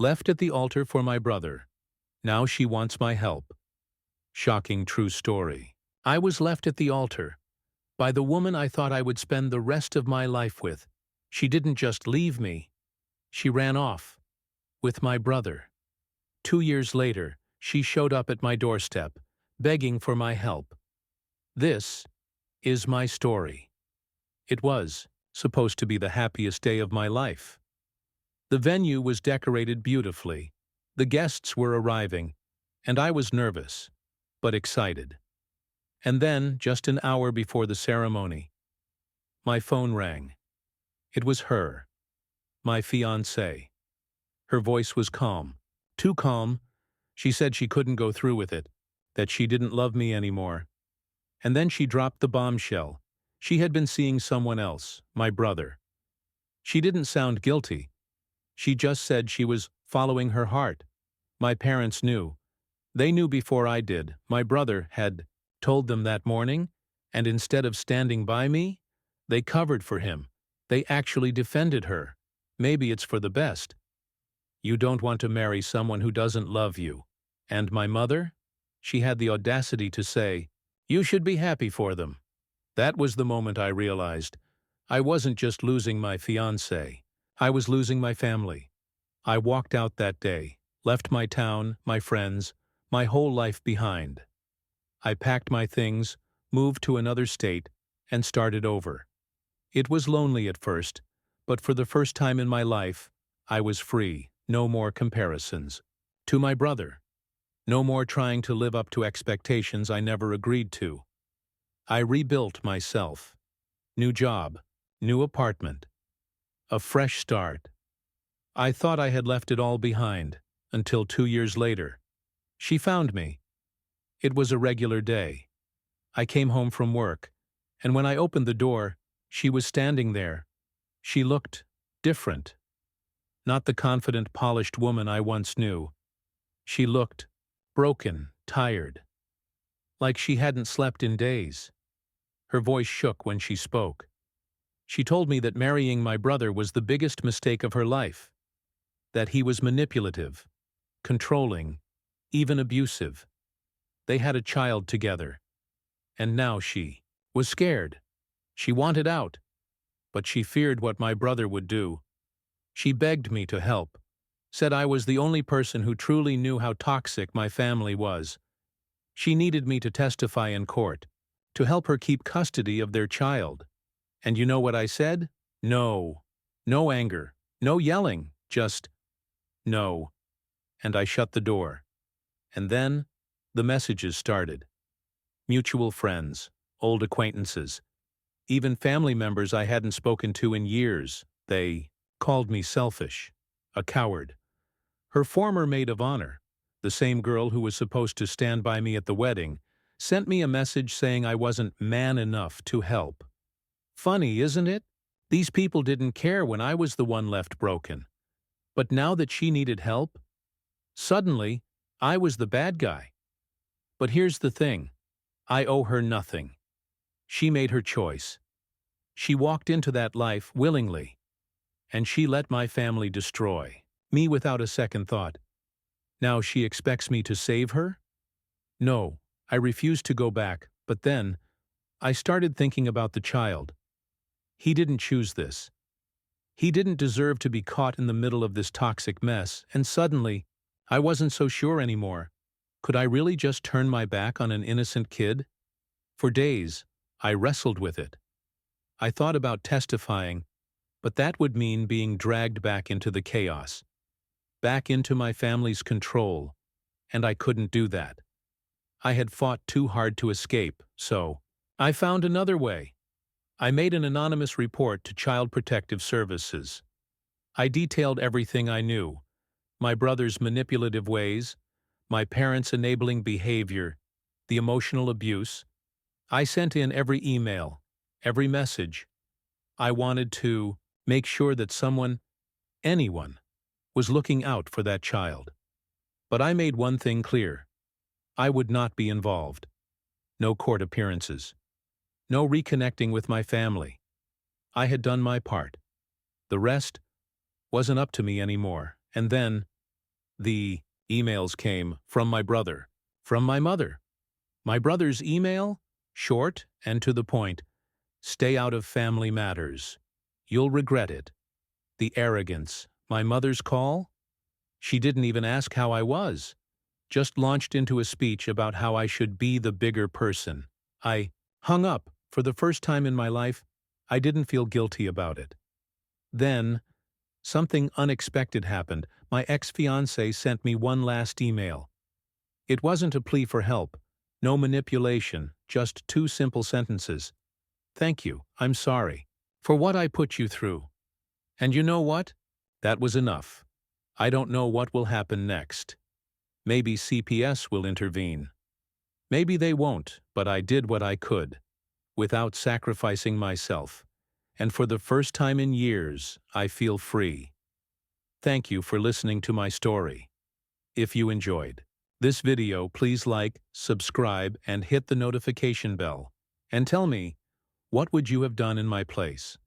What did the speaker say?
Left at the altar for my brother. Now she wants my help. Shocking true story. I was left at the altar by the woman I thought I would spend the rest of my life with. She didn't just leave me. She ran off with my brother. 2 years later, she showed up at my doorstep, begging for my help. This is my story. It was supposed to be the happiest day of my life. The venue was decorated beautifully. The guests were arriving, and I was nervous, but excited. And then, just an hour before the ceremony, my phone rang. It was her, my fiancée. Her voice was calm, too calm. She said she couldn't go through with it, that she didn't love me anymore. And then she dropped the bombshell. She had been seeing someone else, my brother. She didn't sound guilty. She just said she was following her heart. My parents knew. They knew before I did. My brother had told them that morning, and instead of standing by me, they covered for him. They actually defended her. Maybe it's for the best. You don't want to marry someone who doesn't love you. And my mother? She had the audacity to say, "You should be happy for them." That was the moment I realized I wasn't just losing my fiancé. I was losing my family. I walked out that day, left my town, my friends, my whole life behind. I packed my things, moved to another state, and started over. It was lonely at first, but for the first time in my life, I was free. No more comparisons. To my brother. No more trying to live up to expectations I never agreed to. I rebuilt myself. New job, new apartment. A fresh start. I thought I had left it all behind, until 2 years later. She found me. It was a regular day. I came home from work, and when I opened the door, she was standing there. She looked different. Not the confident, polished woman I once knew. She looked broken, tired. Like she hadn't slept in days. Her voice shook when she spoke. She told me that marrying my brother was the biggest mistake of her life. That he was manipulative, controlling, even abusive. They had a child together. And now she was scared. She wanted out. But she feared what my brother would do. She begged me to help. Said I was the only person who truly knew how toxic my family was. She needed me to testify in court, to help her keep custody of their child. And you know what I said? No. No anger. No yelling. Just no. And I shut the door. And then the messages started. Mutual friends, old acquaintances, even family members I hadn't spoken to in years. They called me selfish, a coward. Her former maid of honor, the same girl who was supposed to stand by me at the wedding, sent me a message saying I wasn't man enough to help. Funny, isn't it? These people didn't care when I was the one left broken. But now that she needed help, suddenly I was the bad guy. But here's the thing. I owe her nothing. She made her choice. She walked into that life willingly. And she let my family destroy me without a second thought. Now she expects me to save her? No, I refused to go back, but then I started thinking about the child. He didn't choose this. He didn't deserve to be caught in the middle of this toxic mess, and suddenly, I wasn't so sure anymore. Could I really just turn my back on an innocent kid? For days, I wrestled with it. I thought about testifying, but that would mean being dragged back into the chaos. Back into my family's control, and I couldn't do that. I had fought too hard to escape, so I found another way. I made an anonymous report to Child Protective Services. I detailed everything I knew, my brother's manipulative ways, my parents' enabling behavior, the emotional abuse. I sent in every email, every message. I wanted to make sure that someone, anyone, was looking out for that child. But I made one thing clear. I would not be involved. No court appearances. No reconnecting with my family. I had done my part. The rest wasn't up to me anymore. And then, The emails came from my brother, from my mother. My brother's email? Short and to the point. Stay out of family matters. You'll regret it. The arrogance. My mother's call? She didn't even ask how I was. Just launched into a speech about how I should be the bigger person. I hung up. For the first time in my life, I didn't feel guilty about it. Then, something unexpected happened. My ex-fiancée sent me one last email. It wasn't a plea for help. No manipulation, just two simple sentences. Thank you, I'm sorry, for what I put you through. And you know what? That was enough. I don't know what will happen next. Maybe CPS will intervene. Maybe they won't, but I did what I could, without sacrificing myself. And for the first time in years, I feel free. Thank you for listening to my story. If you enjoyed this video, please like, subscribe, and hit the notification bell. And tell me, what would you have done in my place?